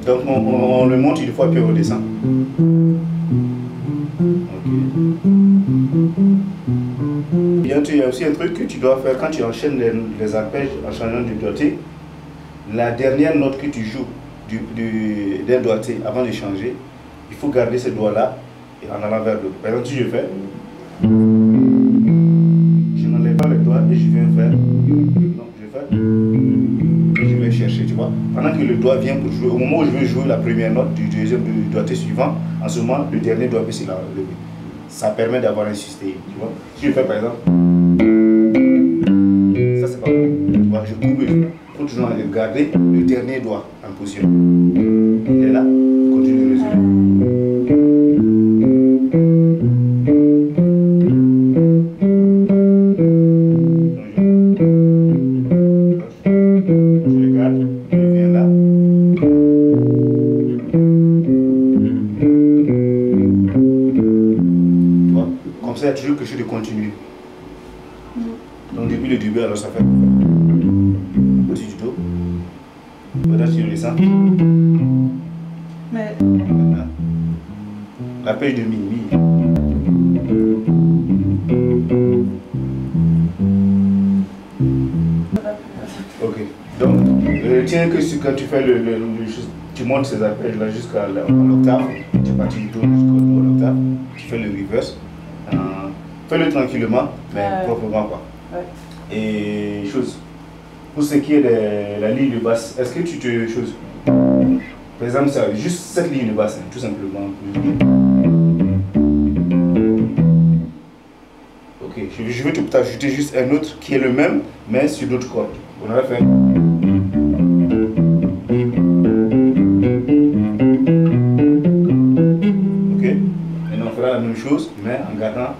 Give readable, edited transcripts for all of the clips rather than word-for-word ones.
Donc on le monte une fois puis on redescend. Bien, il y a aussi un truc que tu dois faire quand tu enchaînes les arpèges en changeant du doigté. La dernière note que tu joues d'un doigté avant de changer, il faut garder ce doigt-là et en allant vers l'autre. Par exemple, si je fais, je n'enlève pas le doigt et je viens faire. Donc je fais et je vais chercher, tu vois. Pendant que le doigt vient pour jouer, au moment où je veux jouer la première note du deuxième doigté suivant, en ce moment, le dernier doigt peut se lever. Ça permet d'avoir un sustain, tu vois. Si je fais par exemple, ça c'est pas bon, tu vois, je coupe, il faut toujours garder le dernier doigt en position. Il est là, continue de résoudre. Je regarde, je viens là. Tu vois, comme ça il y a toujours quelque chose de continu. Donc depuis le début, alors ça fait au-dessus du dos. Maintenant tu descends. Mais l'arpège de mi. Ok. Donc retiens que quand tu fais tu montes ces arpèges là jusqu'à l'octave, tu es parti du do jusqu'au do l'octave, tu fais le reverse. Fais-le tranquillement, mais proprement quoi. Ouais. Et chose, pour ce qui est de la ligne de basse, est-ce que tu te choses, par exemple, ça, juste cette ligne de basse, hein, tout simplement. Ok, je vais t'ajouter juste un autre qui est le même, mais sur d'autres cordes. On aurait fait. Ok, maintenant on fera la même chose, mais en gardant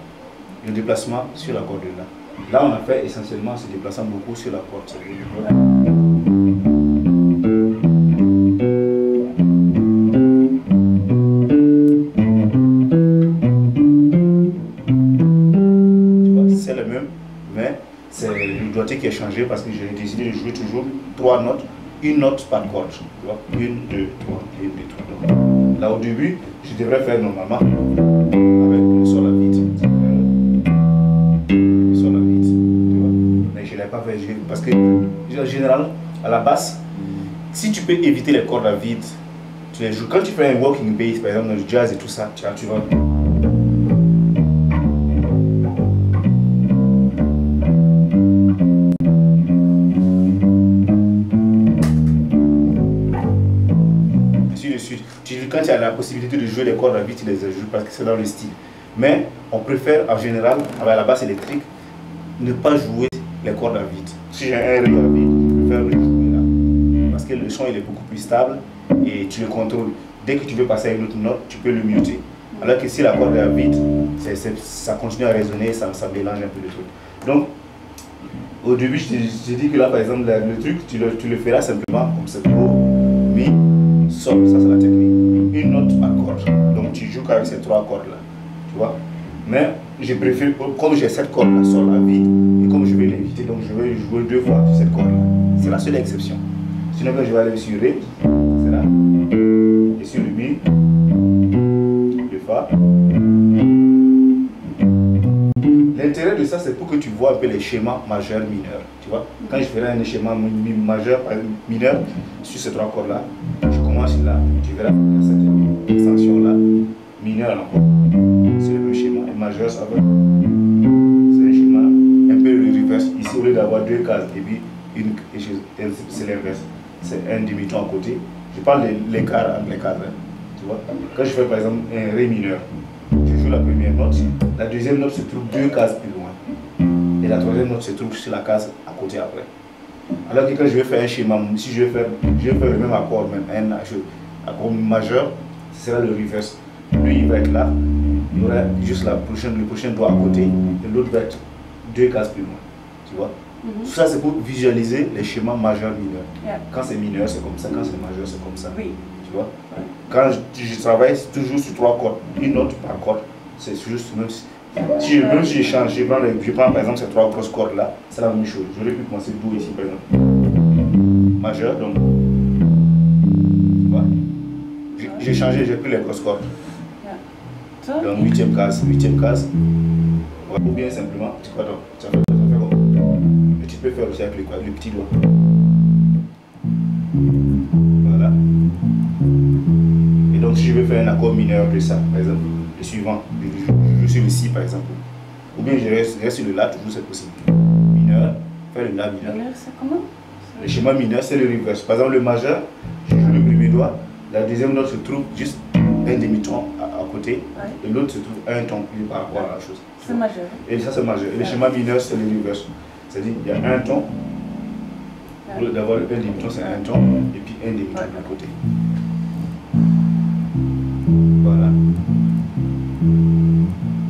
le déplacement sur la corde là. Là, on a fait essentiellement se déplaçant beaucoup sur la corde. Tu vois, c'est le même, mais c'est le doigté qui a changé parce que j'ai décidé de jouer toujours 3 notes, une note par corde. Tu vois, 1, 2, 3, 1, 2, 3. Là, au début, je devrais faire normalement avec le sol à vide. Pas fait parce que en général à la basse, si tu peux éviter les cordes à vide, tu les joues. Quand tu fais un walking bass par exemple dans le jazz et tout ça, tu vas ainsi de suite. Quand tu as la possibilité de jouer les cordes à vide, tu les joues parce que c'est dans le style. Mais on préfère en général avec la basse électrique ne pas jouer les cordes à vide. Si j'ai un ré à vide, je préfère le jouer là. Parce que le son il est beaucoup plus stable et tu le contrôles. Dès que tu veux passer à une autre note, tu peux le muter. Alors que si la corde est à vide, ça continue à résonner, ça mélange un peu le truc. Donc, au début, je t'ai dit que là, par exemple, le truc, tu le feras simplement comme ça. Do, mi, sol, ça c'est la technique. Une note par corde. Donc, tu joues qu'avec ces 3 cordes là. Tu vois? Mais je préfère, comme j'ai cette corde là, sol à vide, et comme je vais l'éviter, donc je vais jouer 2 fois sur cette corde là. C'est la seule exception. Sinon, je vais aller sur Ré, c'est là, et sur le Mi, le Fa. L'intérêt de ça, c'est pour que tu vois un peu les schémas majeurs-mineurs. Tu vois, quand je ferai un schéma majeur-mineur sur ces 3 cordes là, je commence là, tu verras cette extension là, mineure encore. C'est le même schéma, et majeur ça va. C'est un schéma un peu le reverse. Ici, au lieu d'avoir 2 cases et puis c'est l'inverse. C'est un demi-ton à côté. Je parle de l'écart entre les cases. Tu vois, quand je fais par exemple un Ré mineur, je joue la première note, la deuxième note se trouve 2 cases plus loin. Et la troisième note se trouve sur la case à côté après. Alors que quand je vais faire un schéma, si je vais faire le même accord, même un accord majeur, ce sera le reverse. Lui il va être là, il y aura juste le prochain doigt à côté, et l'autre va être 2 cases plus loin. Tu vois? Ça, c'est pour visualiser les schémas majeurs-mineurs. Quand c'est mineur, c'est comme ça. Quand c'est majeur, c'est comme ça. Oui. Tu vois? Quand je travaille toujours sur 3 cordes, une note par corde, c'est juste même si je change, je prends par exemple ces 3 grosses cordes là, c'est la même chose. J'aurais pu commencer Do ici par exemple. Majeur, donc. Tu vois? J'ai changé, j'ai pris les grosses cordes. Donc 8e case, 8e case. Ou bien simplement, tu vois, donc, ça fait comme. Et tu peux faire aussi avec le petit doigt. Voilà. Et donc si je veux faire un accord mineur de ça, par exemple, le suivant, je suis le Si par exemple. Ou bien je reste sur le La, toujours c'est possible. Mineur, faire le La mineur. C'est comment? Le schéma mineur, c'est le reverse. Par exemple, le majeur, je joue le premier doigt, la deuxième note se trouve juste un demi-ton à côté, et l'autre se trouve un ton plus par rapport à la chose. C'est majeur. Et ça, c'est majeur. Et le schéma mineur, c'est le reverse. C'est-à-dire qu'il y a un ton, d'abord un demi-ton, c'est un ton, et puis un demi-ton de l'autre côté. Voilà.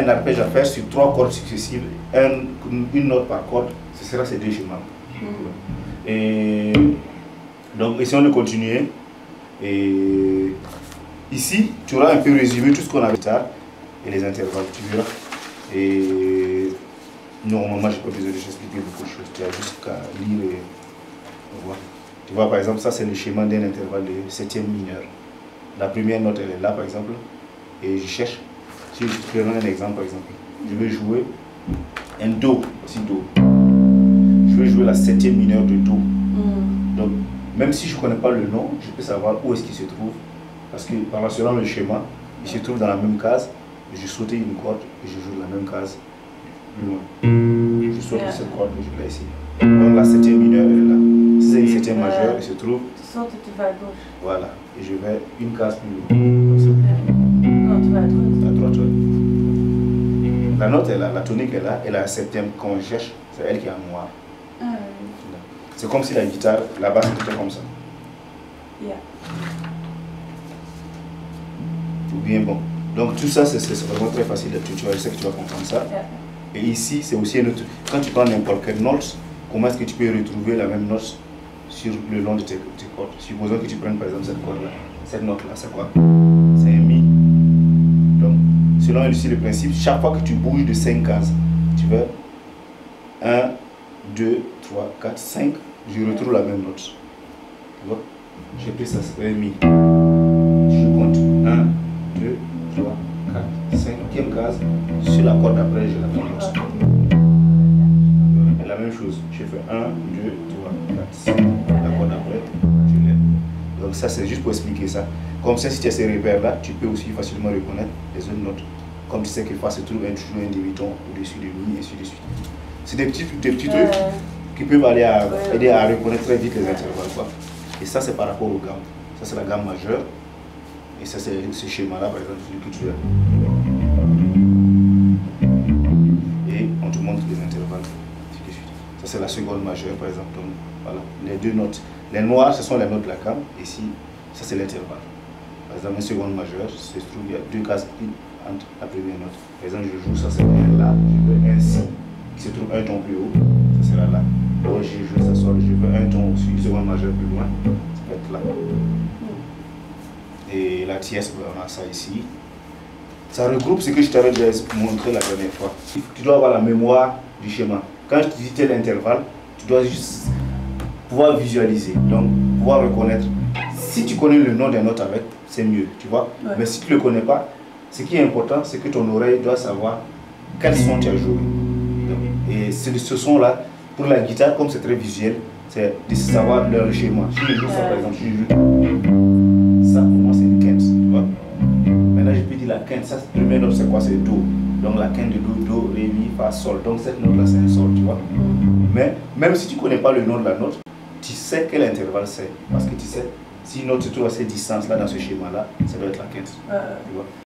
Un arpège à faire sur 3 cordes successives, une note par corde, ce sera ces 2 schémas. Et donc, essayons de continuer. Et ici, tu auras un peu résumé tout ce qu'on a vu tard et les intervalles, tu verras. Et normalement, je n'ai pas besoin de t'expliquer beaucoup de choses. Tu as juste qu'à lire et voir. Tu vois, par exemple, ça c'est le schéma d'un intervalle de 7e mineur. La première note, elle est là, par exemple, et je cherche. Si je te donne un exemple, par exemple, je vais jouer un Do, aussi Do. Je vais jouer la 7e mineure de Do. Donc, même si je ne connais pas le nom, je peux savoir où est-ce qu'il se trouve. Parce que, selon le schéma, il se trouve dans la même case. Je saute une corde et je joue la même case plus loin. Je saute cette corde et je l'ai ici. Donc, la 7e mineure, elle est là. Si c'est une 7e majeure, il se trouve. Tu sautes et tu vas à gauche. Voilà. Et je vais une case plus loin. Non, tu vas à droite. À droite, ouais. La note est là, la tonique est là, et la 7e qu'on cherche, c'est elle qui est en noir. C'est comme si la guitare, la basse était comme ça. Ou bien bon. Donc tout ça, c'est vraiment très facile. Tu sais que tu vas comprendre ça. Et ici, c'est aussi un autre. Quand tu prends n'importe quelle note, comment est-ce que tu peux retrouver la même note sur le long de tes cordes? Supposons que tu prennes par exemple cette corde-là. Cette note-là, c'est quoi? C'est un Mi. Donc, selon ici le principe, chaque fois que tu bouges de 5 cases, tu veux 1, 2, 3, 4, 5, je retrouve la même note. Tu vois? J'ai pris ça, c'est un Mi. Je compte 1, 2, 3, 4, 5e case. Sur la corde après, j'ai la même note. Et la même chose, je fais 1, 2, 3, 4, 5. La corde après, je l'ai. Donc ça, c'est juste pour expliquer ça. Comme ça, si tu as ces repères-là, tu peux aussi facilement reconnaître les autres notes. Comme tu sais que Fa se trouve toujours un demi-ton au-dessus de Mi, et ainsi de suite. C'est des petits trucs qui peuvent aider à reconnaître très vite les intervalles. Quoi. Et ça, c'est par rapport aux gammes. Ça, c'est la gamme majeure. Et ça, c'est ce schéma-là, par exemple, celui que tu as. Et on te montre les intervalles. Ça, c'est la seconde majeure, par exemple. Donc, voilà, les 2 notes. Les noirs, ce sont les notes de la gamme. Et ici, ça, c'est l'intervalle. Par exemple, une seconde majeure, se trouve, il y a 2 cases entre la première note. Par exemple, je joue ça, c'est un La, je veux un Si, qui se trouve un ton plus haut, ça sera là. Donc, je joue ça, je veux un ton aussi, une seconde majeure plus loin, ça peut être là. Et la tierce, on a ça ici. Ça regroupe ce que je t'avais déjà montré la dernière fois. Tu dois avoir la mémoire du schéma. Quand je te dis tel intervalle, tu dois juste pouvoir visualiser, donc pouvoir reconnaître. Si tu connais le nom des notes avec, c'est mieux, tu vois. Mais si tu ne le connais pas, ce qui est important, c'est que ton oreille doit savoir quel son tu as joué. Et ce son-là, pour la guitare, comme c'est très visuel, c'est de savoir le schéma. Si je joue ça, par exemple, si je joue ça, pour moi, c'est une quinte, tu vois. Maintenant, je peux dire la quinte, ça, la première note, c'est quoi? C'est Do. Donc, la quinte de Do, Ré, Mi, Fa, Sol. Donc, cette note-là, c'est un Sol, tu vois. Mais, même si tu ne connais pas le nom de la note, tu sais quel intervalle c'est. Parce que tu sais, si une note se trouve à cette distance-là, dans ce schéma-là, ça doit être la quinte. Tu vois.